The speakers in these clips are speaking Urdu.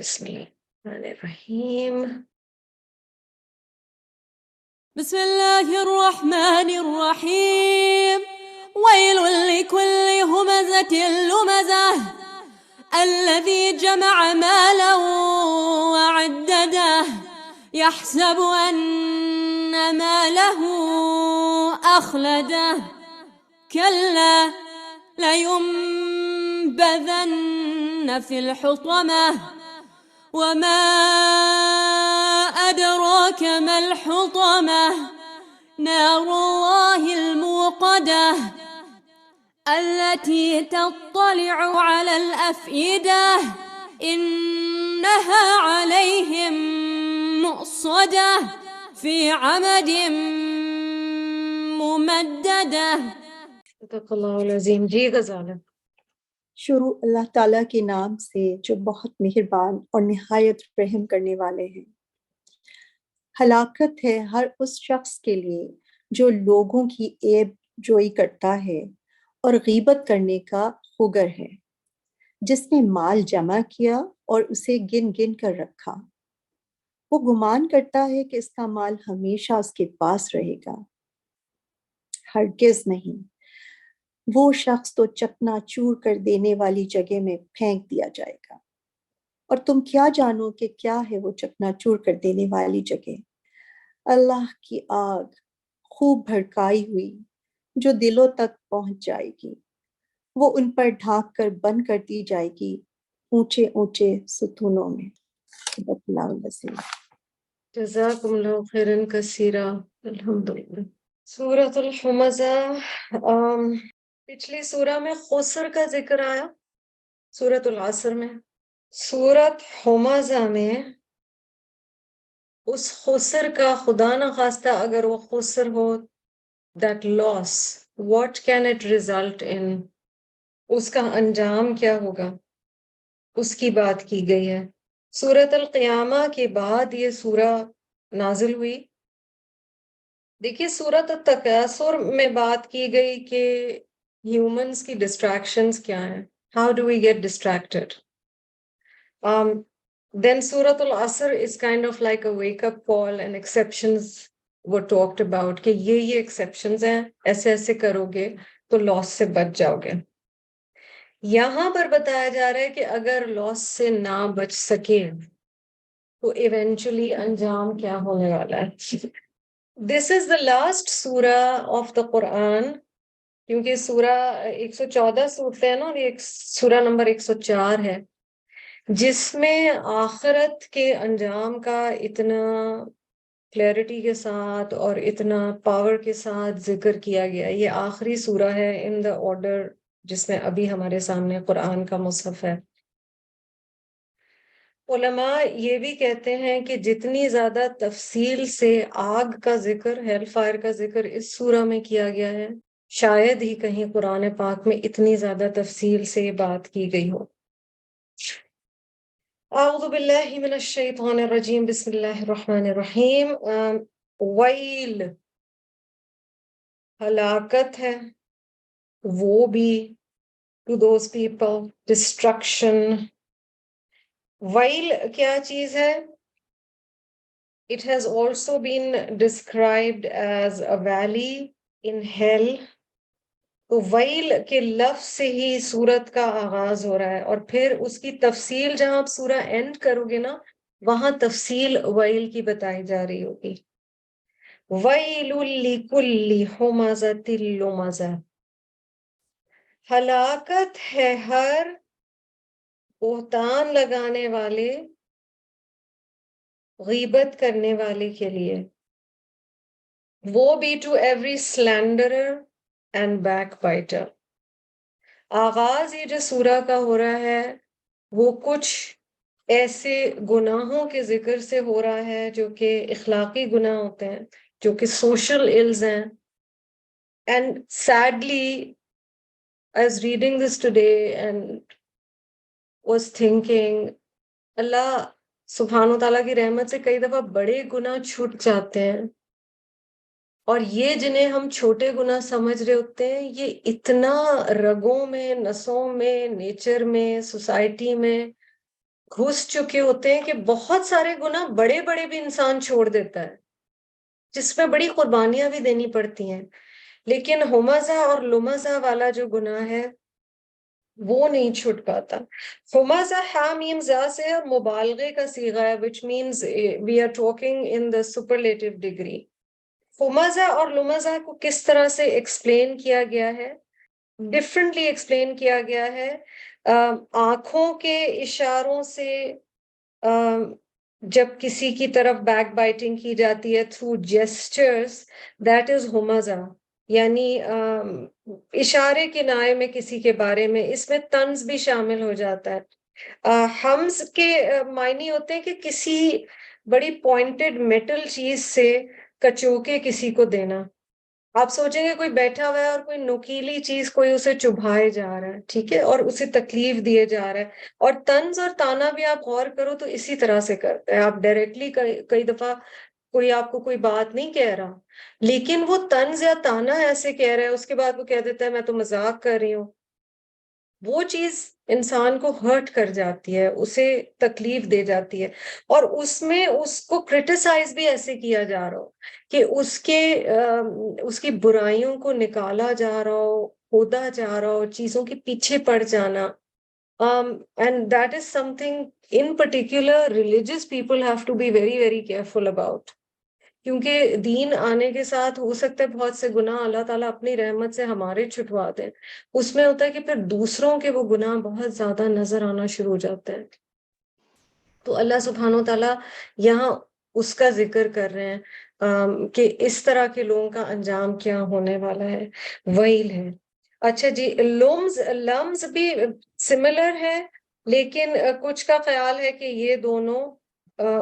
بسم الله الرحمن الرحيم. بسم الله الرحمن الرحيم. ويل لكل همزة لمزة الذي جمع مالا وعدده يحسب أن ماله أخلده كلا لينبذن في الحطمة وما أدراك ما الحطمة نار الله الموقدة التي تطلع على الأفئدة إنها عليهم مؤصدة في عمد ممددة. صدق اللہ العظیم. جی غزالہ. شروع اللہ تعالیٰ کے نام سے جو بہت مہربان اور نہایت رحم کرنے والے ہیں۔ ہلاکت ہے ہر اس شخص کے لیے جو لوگوں کی عیب جوئی کرتا ہے اور غیبت کرنے کا خوگر ہے، جس نے مال جمع کیا اور اسے گن گن کر رکھا۔ وہ گمان کرتا ہے کہ اس کا مال ہمیشہ اس کے پاس رہے گا، ہرگز نہیں، وہ شخص تو چکنا چور کر دینے والی جگہ میں پھینک دیا جائے گا۔ اور تم کیا جانو کہ کیا ہے وہ چکنا چور کر دینے والی جگہ؟ اللہ کی آگ خوب بھڑکائی ہوئی جو دلوں تک پہنچ جائے گی، وہ ان پر ڈھانک کر بند کر دی جائے گی اونچے اونچے ستونوں میں۔ صدق اللہ العظیم۔ جزاکم اللہ خیرا کثیرا. الحمدللہ. سورۃ الحمزہ. پچھلی سورہ میں خسر کا ذکر آیا، سورۃ العصر میں. سورۃ حمزہ میں اس خسر کا خدا نخواستہ اگر وہ خسر ہو، that loss, what can it result in، اس کا انجام کیا ہوگا، اس کی بات کی گئی ہے۔ سورۃ القیامہ کے بعد یہ سورہ نازل ہوئی۔ دیکھیے سورۃ التکاثر میں بات کی گئی کہ ہیومنز کی ڈسٹریکشنز کیا ہیں، how do we get distracted. Then Surah Al-Asr is kind of like a wake-up call and exceptions were talked about کہ یہ exceptions ہیں، ایسے ایسے کرو گے تو لاس سے بچ جاؤ گے۔ یہاں پر بتایا جا رہا ہے کہ اگر لاس سے نہ بچ سکے تو ایونچولی انجام کیا ہونے والا ہے۔ This is the last surah of the Quran، کیونکہ سورہ 114 صورتیں ہیں نا، اور یہ سورہ نمبر 104 ہے، جس میں آخرت کے انجام کا اتنا کلیئرٹی کے ساتھ اور اتنا پاور کے ساتھ ذکر کیا گیا۔ یہ آخری سورہ ہے ان دا آرڈر جس میں ابھی ہمارے سامنے قرآن کا مصحف ہے۔ علماء یہ بھی کہتے ہیں کہ جتنی زیادہ تفصیل سے آگ کا ذکر، ہیل فائر کا ذکر اس سورہ میں کیا گیا ہے، شاید ہی کہیں قرآن پاک میں اتنی زیادہ تفصیل سے بات کی گئی ہو۔ اعوذ باللہ من الشیطان الرجیم، بسم اللہ الرحمن الرحیم۔ ویل، ہلاکت ہے، وہ بھی to those people، destruction۔ ویل کیا چیز ہے؟ It has also been described as a valley in hell۔ تو ویل کے لفظ سے ہی سورت کا آغاز ہو رہا ہے، اور پھر اس کی تفصیل جہاں آپ سورہ اینڈ کرو گے نا، وہاں تفصیل ویل کی بتائی جا رہی ہوگی۔ ویل لکل ہمزۃ لمزہ، ہلاکت ہے ہر بہتان لگانے والے، غیبت کرنے والے کے لیے۔ وہ بھی to every سلینڈرر and back biter. آغاز یہ جو سورہ کا ہو رہا ہے وہ کچھ ایسے گناہوں کے ذکر سے ہو رہا ہے جو کہ اخلاقی گناہ ہوتے ہیں، جو کہ سوشل الز ہیں۔ And sadly I was reading this today and was thinking، اللہ سبحانہ وتعالیٰ کی رحمت سے کئی دفعہ بڑے گناہ چھوٹ جاتے ہیں، اور یہ جنہیں ہم چھوٹے گناہ سمجھ رہے ہوتے ہیں یہ اتنا رگوں میں، نسوں میں، نیچر میں، سوسائٹی میں گھس چکے ہوتے ہیں کہ بہت سارے گناہ بڑے بڑے بھی انسان چھوڑ دیتا ہے جس میں بڑی قربانیاں بھی دینی پڑتی ہیں، لیکن ہمزہ اور لمزہ والا جو گناہ ہے وہ نہیں چھوٹ پاتا۔ ہمزہ ہا میم زا سے مبالغے کا صیغہ ہے which means we are talking in the superlative degree۔ ہمزہ اور لمزہ کو کس طرح سے ایکسپلین کیا گیا ہے؟ ڈفرنٹلی ایکسپلین کیا گیا ہے۔ آنکھوں کے اشاروں سے جب کسی کی طرف بیک بائٹنگ کی جاتی ہے تھرو جیسچرز، دیٹ از ہمزہ، یعنی اشارے کنائے میں کسی کے بارے میں، اس میں طنز بھی شامل ہو جاتا ہے۔ ہمز کے معنی ہوتے ہیں کہ کسی بڑی پوائنٹڈ میٹل چیز سے کچوکے کسی کو دینا۔ آپ سوچیں گے کوئی بیٹھا ہوا ہے اور کوئی نوکیلی چیز کوئی اسے چبھائے جا رہا ہے، ٹھیک ہے، اور اسے تکلیف دیے جا رہا ہے، اور طنز اور تانا بھی آپ غور کرو تو اسی طرح سے کرتے ہیں۔ آپ ڈائریکٹلی کئی دفعہ کوئی آپ کو کوئی بات نہیں کہہ رہا، لیکن وہ طنز یا تانا ایسے کہہ رہا ہے، اس کے بعد وہ کہہ دیتا ہے میں تو مذاق کر رہی ہوں، وہ چیز انسان کو ہرٹ کر جاتی ہے، اسے تکلیف دے جاتی ہے، اور اس میں اس کو کرٹیسائز بھی ایسے کیا جا رہا ہو کہ اس کی برائیوں کو نکالا جا رہا ہو، کھودا جا رہا ہو، چیزوں کے پیچھے پڑ جانا۔ and that is something in particular religious people have to be very very careful about، کیونکہ دین آنے کے ساتھ ہو سکتا ہے بہت سے گناہ اللہ تعالیٰ اپنی رحمت سے ہمارے چھٹوا دیں، اس میں ہوتا ہے کہ پھر دوسروں کے وہ گناہ بہت زیادہ نظر آنا شروع ہو جاتا ہے۔ تو اللہ سبحانہ و تعالیٰ یہاں اس کا ذکر کر رہے ہیں کہ اس طرح کے لوگوں کا انجام کیا ہونے والا ہے، ویل ہے۔ اچھا جی، لمز بھی سملر ہے، لیکن کچھ کا خیال ہے کہ یہ دونوں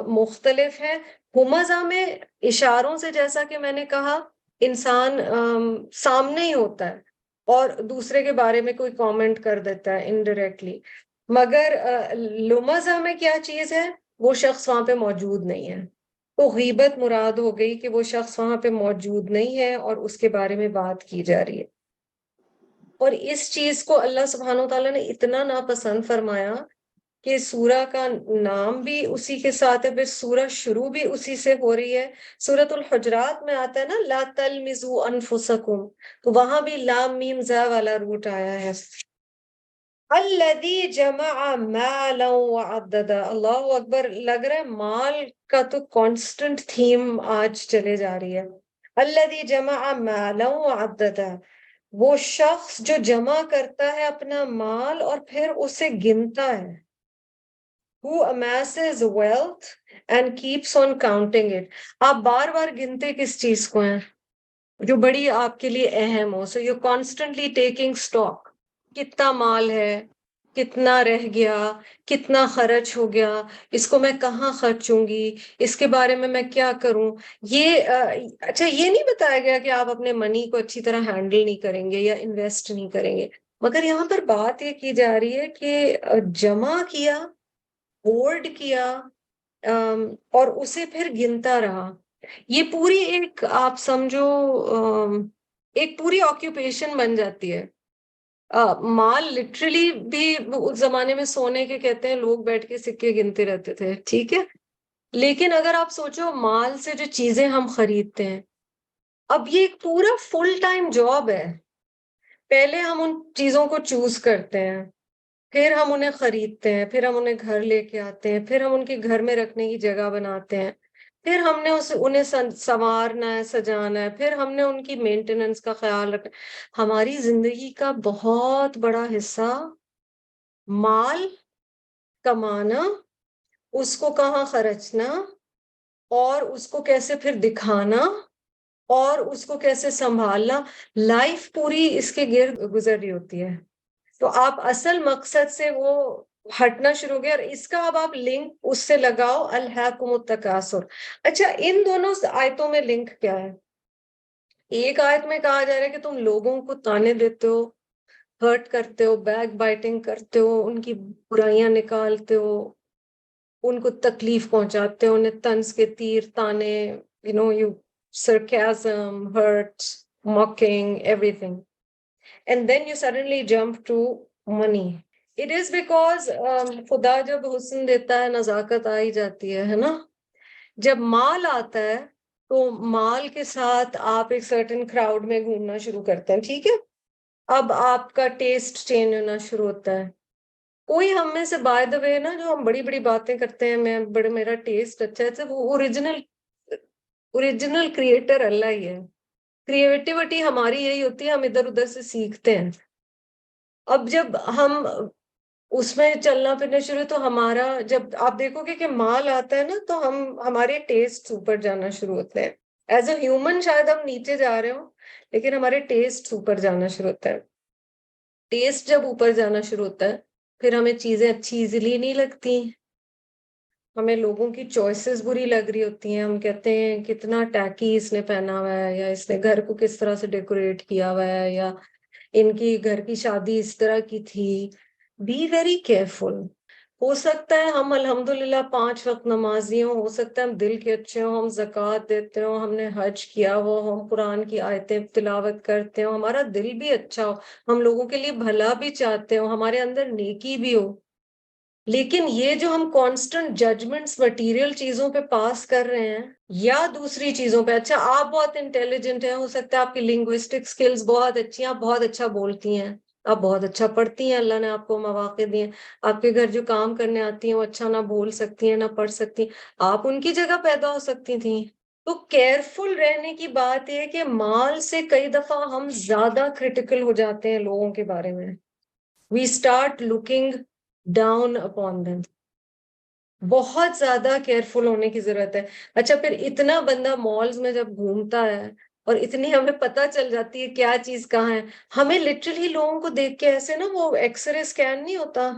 مختلف ہیں۔ ہمزہ میں اشاروں سے، جیسا کہ میں نے کہا، انسان سامنے ہی ہوتا ہے اور دوسرے کے بارے میں کوئی کامنٹ کر دیتا ہے انڈائریکٹلی، مگر لمزہ میں کیا چیز ہے؟ وہ شخص وہاں پہ موجود نہیں ہے، تو غیبت مراد ہو گئی کہ وہ شخص وہاں پہ موجود نہیں ہے اور اس کے بارے میں بات کی جا رہی ہے۔ اور اس چیز کو اللہ سبحانہ وتعالیٰ نے اتنا ناپسند فرمایا کہ سورہ کا نام بھی اسی کے ساتھ ہے، پھر سورہ شروع بھی اسی سے ہو رہی ہے۔ سورۃ الحجرات میں آتا ہے نا لا تلمزوا انفسکم، تو وہاں بھی لام میم زا والا روٹ آیا ہے۔ الذی جمع مالا وعددا، اللہ اکبر، لگ رہا ہے مال کا تو کانسٹنٹ تھیم آج چلے جا رہی ہے۔ الذی جمع مالا وعددا، وہ شخص جو جمع کرتا ہے اپنا مال اور پھر اسے گنتا ہے۔ Who amasses wealth and keeps on counting it۔ آپ بار بار گنتے کس چیز کو ہیں جو بڑی آپ کے لیے اہم ہو؟ So you're constantly taking stock، کتنا مال ہے، کتنا رہ گیا، کتنا خرچ ہو گیا، اس کو میں کہاں خرچوں گی، اس کے بارے میں کیا کروں۔ یہ اچھا یہ نہیں بتایا گیا کہ آپ اپنے منی کو اچھی طرح ہینڈل نہیں کریں گے یا انویسٹ نہیں کریں گے، مگر یہاں پر بات یہ کی جا رہی ہے کہ جمع کیا، ہولڈ کیا، اور اسے پھر گنتا رہا۔ یہ پوری ایک آپ سمجھو ایک پوری آکیوپیشن بن جاتی ہے۔ مال لٹرلی بھی اس زمانے میں سونے کے کہتے ہیں، لوگ بیٹھ کے سکے گنتے رہتے تھے، ٹھیک ہے، لیکن اگر آپ سوچو مال سے جو چیزیں ہم خریدتے ہیں، اب یہ ایک پورا فل ٹائم جاب ہے۔ پہلے ہم ان چیزوں کو چوز کرتے ہیں، پھر ہم انہیں خریدتے ہیں، پھر ہم انہیں گھر لے کے آتے ہیں، پھر ہم ان کے گھر میں رکھنے کی جگہ بناتے ہیں، پھر ہم نے انہیں سنوارنا ہے، سجانا ہے، پھر ہم نے ان کی مینٹیننس کا خیال رکھنا۔ ہماری زندگی کا بہت بڑا حصہ مال کمانا، اس کو کہاں خرچنا، اور اس کو کیسے پھر دکھانا، اور اس کو کیسے سنبھالنا، لائف پوری اس کے گرد گزر رہی ہوتی ہے۔ تو آپ اصل مقصد سے وہ ہٹنا شروع ہو گیا، اور اس کا اب آپ لنک اس سے لگاؤ الہاکم التکاثر۔ اچھا، ان دونوں آیتوں میں لنک کیا ہے؟ ایک آیت میں کہا جا رہا ہے کہ تم لوگوں کو تانے دیتے ہو، ہرٹ کرتے ہو، بیک بائٹنگ کرتے ہو، ان کی برائیاں نکالتے ہو، ان کو تکلیف پہنچاتے ہو، انہیں طنز کے تیر، تانے، you sarcasm, hurt, mocking, everything. And then you suddenly jump to money. It is because خدا جب حسن دیتا ہے نزاکت آ ہی جاتی ہے نا. جب مال آتا ہے تو مال کے ساتھ آپ ایک سرٹن کراؤڈ میں گھومنا شروع کرتے ہیں, ٹھیک ہے. اب آپ کا ٹیسٹ چینج ہونا شروع ہوتا ہے. کوئی ہم میں سے بائی دا وے نا, جو ہم بڑی بڑی باتیں کرتے ہیں, میرا ٹیسٹ اچھا ہے, وہ اوریجنل کریٹر اللہ ہی ہے. کریٹیوٹی ہماری یہی ہوتی ہے, ہم ادھر ادھر سے سیکھتے ہیں. اب جب ہم اس میں چلنا پھرنا شروع, تو ہمارا جب آپ دیکھو گے کہ مال آتا ہے نا, تو ہمارے ٹیسٹ اوپر جانا شروع ہوتے ہیں. ایز اے ہیومن شاید ہم نیچے جا رہے ہوں, لیکن ہمارے ٹیسٹ اوپر جانا شروع ہوتا ہے. ٹیسٹ جب اوپر جانا شروع ہوتا ہے, پھر ہمیں چیزیں اچھی ایزیلی نہیں لگتی. ہمیں لوگوں کی چوائسیز بری لگ رہی ہوتی ہیں. ہم کہتے ہیں کتنا ٹیکی اس نے پہنا ہوا ہے, یا اس نے گھر کو کس طرح سے ڈیکوریٹ کیا ہوا ہے, یا ان کی گھر کی شادی اس طرح کی تھی. Be very careful. ہو سکتا ہے ہم الحمدللہ 5 وقت نمازی ہوں, ہو سکتا ہے ہم دل کے اچھے ہوں, ہم زکوٰۃ دیتے ہوں, ہم نے حج کیا ہو, ہم قرآن کی آیتیں تلاوت کرتے ہوں, ہمارا دل بھی اچھا ہو, ہم لوگوں کے لیے بھلا بھی چاہتے ہوں, ہمارے اندر نیکی بھی ہو. لیکن یہ جو ہم کانسٹنٹ ججمنٹس مٹیریل چیزوں پہ پاس کر رہے ہیں, یا دوسری چیزوں پہ, اچھا آپ بہت انٹیلیجنٹ ہیں, ہو سکتا ہے آپ کی لنگوسٹک سکلز بہت اچھی ہیں, آپ بہت اچھا بولتی ہیں, آپ بہت اچھا پڑھتی ہیں, اللہ نے آپ کو مواقع دیے, آپ کے گھر جو کام کرنے آتی ہیں وہ اچھا نہ بول سکتی ہیں نہ پڑھ سکتی, آپ ان کی جگہ پیدا ہو سکتی تھیں. تو کیئرفل رہنے کی بات یہ ہے کہ مال سے کئی دفعہ ہم زیادہ کریٹیکل ہو جاتے ہیں لوگوں کے بارے میں. We start looking down upon them. بہت زیادہ کیئرفل ہونے کی ضرورت ہے. اچھا پھر اتنا بندہ مالز میں جب گھومتا ہے اور اتنی ہمیں پتہ چل جاتی ہے کیا چیز کہاں ہے, ہمیں لٹرلی لوگوں کو دیکھ کے ایسے نا وہ ایکس رے اسکین نہیں ہوتا,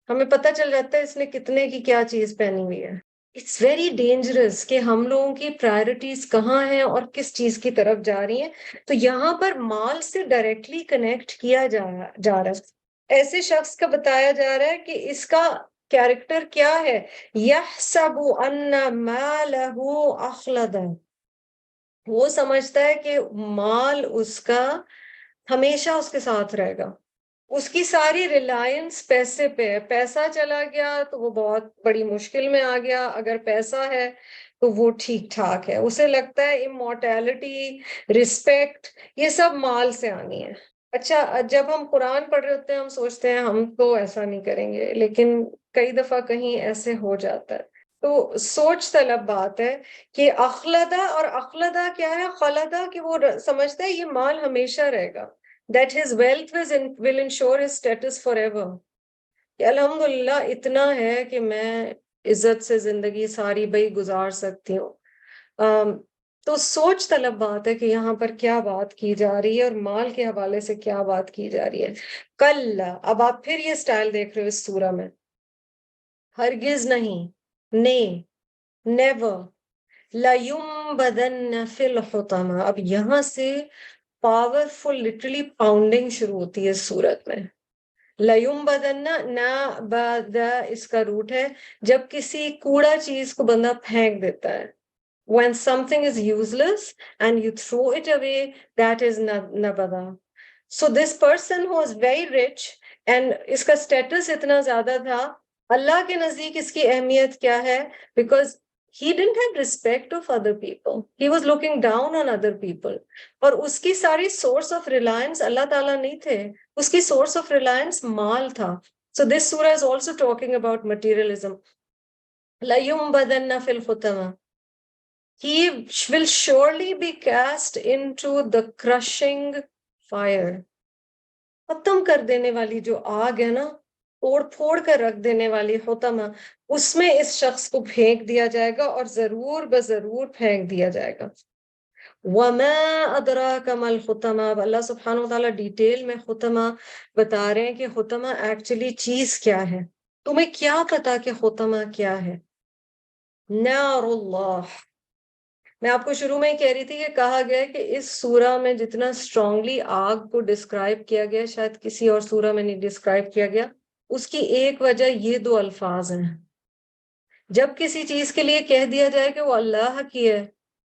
ہمیں پتہ چل جاتا ہے اس نے کتنے کی کیا چیز پہنی ہوئی ہے. اٹس ویری ڈینجرس کہ ہم لوگوں کی پرائرٹیز کہاں ہیں اور کس چیز کی طرف جا رہی ہیں. تو یہاں پر مال سے ڈائریکٹلی کنیکٹ کیا جا رہا ہے. ایسے شخص کا بتایا جا رہا ہے کہ اس کا کیریکٹر کیا ہے, یحسب ان مالہ اخلدہ. وہ سمجھتا ہے کہ مال اس کا ہمیشہ اس کے ساتھ رہے گا. اس کی ساری ریلائنس پیسے پہ ہے. پیسہ چلا گیا تو وہ بہت بڑی مشکل میں آ گیا, اگر پیسہ ہے تو وہ ٹھیک ٹھاک ہے. اسے لگتا ہے امورٹیلٹی, رسپیکٹ, یہ سب مال سے آنی ہے. اچھا جب ہم قرآن پڑھ رہے ہوتے ہیں ہم سوچتے ہیں ہم تو ایسا نہیں کریں گے, لیکن کئی دفعہ کہیں ایسے ہو جاتا ہے. تو سوچ طلب بات ہے کہ اخلدہ, اور اخلدہ کیا ہے, خلدہ, کہ وہ سمجھتا ہے یہ مال ہمیشہ رہے گا, that his wealth will ensure his status forever. کہ الحمدللہ اتنا ہے کہ میں عزت سے زندگی ساری بھئی گزار سکتی ہوں. تو سوچ طلب بات ہے کہ یہاں پر کیا بات کی جا رہی ہے اور مال کے حوالے سے کیا بات کی جا رہی ہے. کلا, اب آپ پھر یہ سٹائل دیکھ رہے ہو اس سورہ میں, ہرگز نہیں, نیور, لَيُنبَذَنَّ فِي الْحُطَمَةِ. اب یہاں سے پاورفل لٹرلی پاؤنڈنگ شروع ہوتی ہے اس صورت میں. لَيُنبَذَنَّ, نَبَذَ اس کا روٹ ہے, جب کسی کوڑا چیز کو بندہ پھینک دیتا ہے. When something is useless and you throw it away, that is nabada. So this person who was very rich and اس کا status اتنا زیادہ تھا, اللہ کے نزدیک اس کی اہمیت کیا ہے, because he didn't have respect of other people. He was looking down on other people. اور اس کی ساری source of reliance اللہ تعالیٰ نہیں تھے, اس کی source of reliance مال تھا. So this surah is also talking about materialism. لَيُنبَذَنَّ فِي الْحُطَمَةِ. He will surely be cast into the crushing fire. ختم کر دینے والی جو آگ ہے نا, توڑ پھوڑ کر رکھ دینے والی حطمہ, اس میں اس شخص کو پھینک دیا جائے گا, اور ضرور بضرور پھینک دیا جائے گا. وَمَا أَدْرَاكَ مَا الْحُطَمَةُ. اب اللہ سبحانہ وتعالیٰ ڈیٹیل میں حطمہ بتا رہے ہیں کہ حطمہ ایکچولی چیز کیا ہے. تمہیں کیا پتا کہ حطمہ کیا ہے؟ نار اللہ. میں آپ کو شروع میں ہی کہہ رہی تھی کہ کہا گیا ہے کہ اس سورہ میں جتنا اسٹرانگلی آگ کو ڈسکرائب کیا گیا شاید کسی اور سورہ میں نہیں ڈسکرائب کیا گیا. اس کی ایک وجہ یہ 2 الفاظ ہیں. جب کسی چیز کے لیے کہہ دیا جائے کہ وہ اللہ کی ہے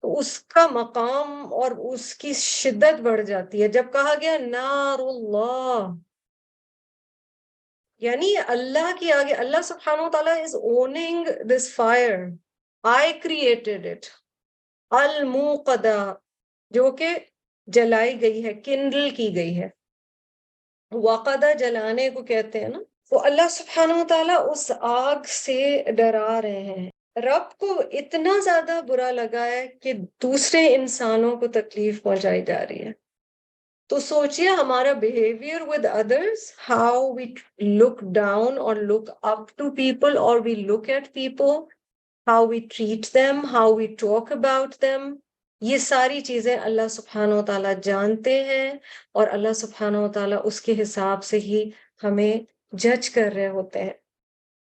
تو اس کا مقام اور اس کی شدت بڑھ جاتی ہے. جب کہا گیا نار اللہ, یعنی اللہ کی آگے اللہ سبحانہ و تعالیٰ is owning this fire. I created it. الموقدہ جو کہ جلائی گئی ہے، کنڈل کی گئی ہے. وقدہ جلانے کو کہتے ہیں نا. تو اللہ سبحانہ و تعالیٰ اس آگ سے ڈرا رہے ہیں. رب کو اتنا زیادہ برا لگا ہے کہ دوسرے انسانوں کو تکلیف پہنچائی جا رہی ہے. تو سوچئے ہمارا behavior with others, how we look down or look up to people or we look at people, how we treat them, how we talk about them. یہ ساری چیزیں اللہ سبحانہ و تعالیٰ جانتے ہیں اور اللہ سبحانہ و تعالیٰ اس کے حساب سے ہی ہمیں جج کر رہے ہوتے ہیں.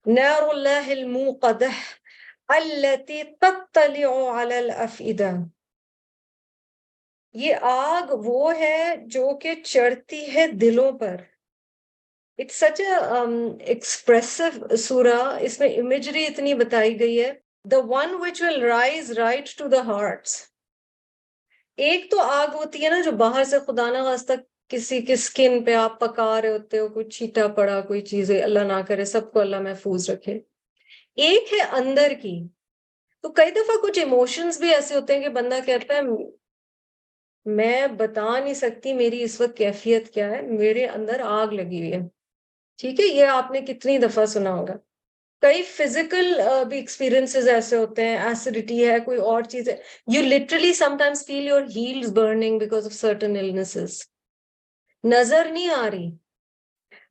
نار اللہ الموقدہ التي تطلع على الافئدہ. یہ آگ وہ ہے جو کہ چڑھتی ہے دلوں پر. It's such a expressive سورہ. اس میں امیجری اتنی بتائی گئی ہے. The one which will rise right to the hearts. ایک تو آگ ہوتی ہے نا جو باہر سے خدا نہ خواستہ کسی کی سکن پہ آپ پکا رہے ہوتے ہو، کوئی چھیٹا پڑا، کوئی چیزیں، اللہ نہ کرے، سب کو اللہ محفوظ رکھے. ایک ہے اندر کی. تو کئی دفعہ کچھ ایموشنز بھی ایسے ہوتے ہیں کہ بندہ کہتا ہے میں بتا نہیں سکتی میری اس وقت کیفیت کیا ہے، میرے اندر آگ لگی ہوئی ہے. ٹھیک ہے، یہ آپ نے کتنی دفعہ سنا ہوگا. کئی فزیکل بھی ایکسپیرینسز ایسے ہوتے ہیں، ایسیڈیٹی ہے، کوئی اور چیز ہے. You literally sometimes feel your heels burning because of certain illnesses. نظر نہیں آ رہی.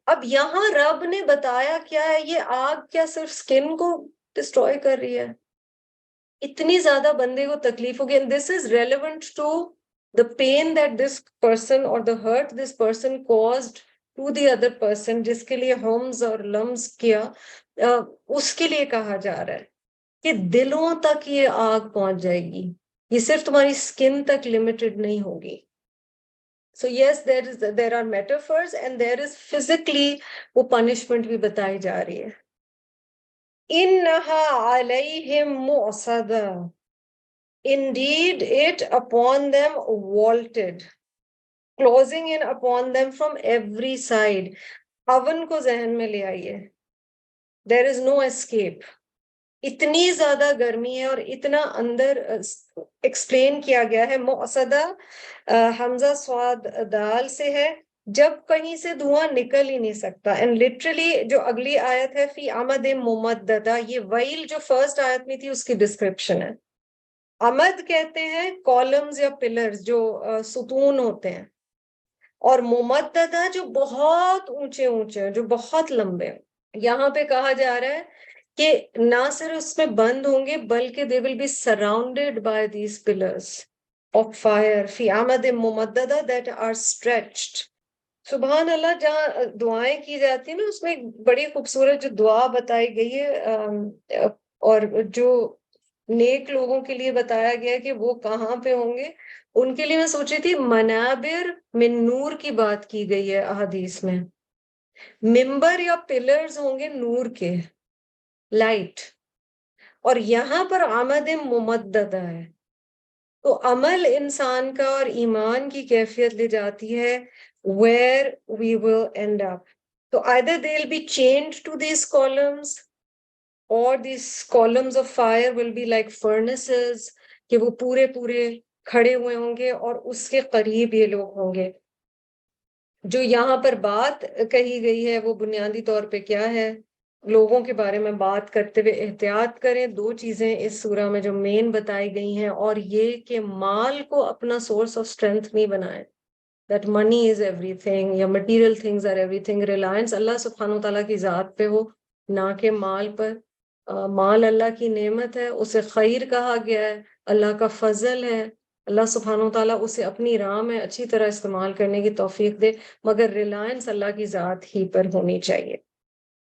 اب یہاں رب نے بتایا کیا ہے، یہ آگ کیا صرف سکن کو ڈسٹروائے کر رہی ہے، اتنی زیادہ بندے کو تکلیف ہوگی. And this is relevant to the pain that this person or the hurt this person caused to the other person, جس کے لیے homes اور lumps کیا، اس کے لیے کہا جا رہا ہے کہ دلوں تک یہ آگ پہنچ جائے گی. یہ صرف تمہاری skin تک limited نہیں ہوگی. So yes, there are metaphors and there is physically وہ punishment بھی بتائی جا رہی ہے. إِنَّهَا عَلَيْهِمْ مُؤْصَدَةٌ. Indeed, it upon them vaulted, closing in upon them from every side. Oven کو ذہن میں لے آئیے. There is no escape. اتنی زیادہ گرمی ہے اور اتنا اندر ایکسپلین کیا گیا ہے. مؤصدہ حمزہ صاد دال سے ہے، جب کہیں سے دھواں نکل ہی نہیں سکتا. اینڈ لٹرلی جو اگلی آیت ہے فی عمد ممددہ، یہ ویل جو فرسٹ آیت میں تھی اس کی ڈسکرپشن ہے. عمد کہتے ہیں کالمز یا پلرز جو ستون ہوتے ہیں، اور ممددہ جو بہت اونچے اونچے ہیں، جو بہت لمبے ہیں. یہاں پہ کہا جا رہا ہے کہ نہ صرف اس میں بند ہوں گے بلکہ they will be surrounded by these pillars of fire فی عمد ممددہ that are stretched. سبحان اللہ. جہاں دعائیں کی جاتی ہیں نا اس میں ایک بڑی خوبصورت جو دعا بتائی گئی ہے، اور جو نیک لوگوں کے لیے بتایا گیا کہ وہ کہاں پہ ہوں گے، ان کے لیے میں سوچ رہی تھی منابر من نور کی بات کی گئی ہے احادیث میں. ممبر یا پلرز ہوں گے نور کے، لائٹ، اور یہاں پر عمد ممددہ ہے. تو عمل انسان کا اور ایمان کی کیفیت لے جاتی ہے where we will end up. تو either they'll be chained to these columns or these columns of fire will be like furnaces, کہ وہ پورے کھڑے ہوئے ہوں گے اور اس کے قریب یہ لوگ ہوں گے. جو یہاں پر بات کہی گئی ہے وہ بنیادی طور پہ کیا ہے؟ لوگوں کے بارے میں بات کرتے ہوئے احتیاط کریں. دو چیزیں اس سورہ میں جو مین بتائی گئی ہیں، اور یہ کہ مال کو اپنا سورس آف اسٹرینتھ نہیں بنائیں. that money is everything یا material things are everything. Reliance Allah سبحانہ وتعالیٰ کی ذات پہ ہو، نہ کہ مال پر. مال اللہ کی نعمت ہے، اسے خیر کہا گیا ہے، اللہ کا فضل ہے. اللہ سبحانہ وتعالیٰ اسے اپنی راہ میں اچھی طرح استعمال کرنے کی توفیق دے، مگر ریلائنس اللہ کی ذات ہی پر ہونی چاہیے.